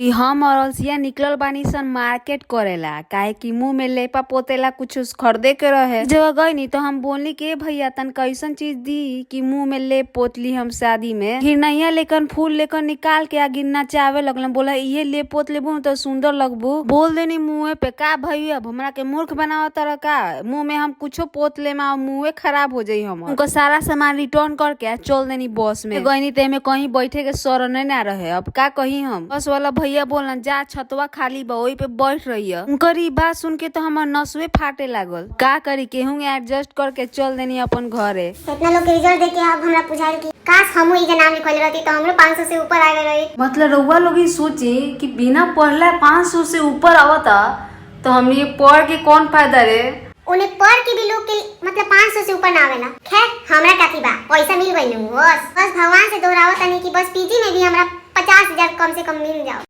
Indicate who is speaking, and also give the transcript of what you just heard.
Speaker 1: कि हम और अलसिया निकलल बानी सन मार्केट करेला, काहे कि मुंह में लेपा पोतेला कुछ खरीदे के रहे। जब गई तो हम बोलनी के भैया तन कैसन चीज दी कि मुंह में लेप पोतली हम शादी में। हिरनैया लेकर फूल लेकर निकाल के आगे नचावे लगलन, बोला ये लेप पोत लेबू तो सुंदर लगबू। बोल देनी मुँह पे का भैया अब हमरा के मूर्ख बनावा तरह का, मुंह में हम कुछो पोत ले मुँह खराब हो जाये। हम उनका सारा सामान रिटर्न करके चल देनी बस में। गई ते में कहीं बैठे के सर न रहे, अब का कही हम। बस वाला भैया बोलन जा छतवा खाली बा ओही पे बैठ रही है। उनकर ई बात सुन के तो हमार नसवे फाटे लागल। का करी केहू एडजस्ट करके चल देनी अपन घरे।
Speaker 2: इतना लोग के रिजल्ट देके अब हमरा पूछा कि काश हमहू ई नाम लिखले रहती तो हमरो 500 से ऊपर आ गए रही।
Speaker 1: मतलब रउआ लोग ही सोचे कि बिना पढ़ले 500 से ऊपर आवता तो हमने ये पढ़ के कौन फायदा रे।
Speaker 2: उन्हें पढ़ के भी लोग के मतलब 500 से ऊपर ना आवेला। खैर हमरा काथी बा, पैसा मिल गई बस भगवान से दोहरावत नहीं कि बस पीजी में भी हमरा 50,000 कम से कम मिल जाओ।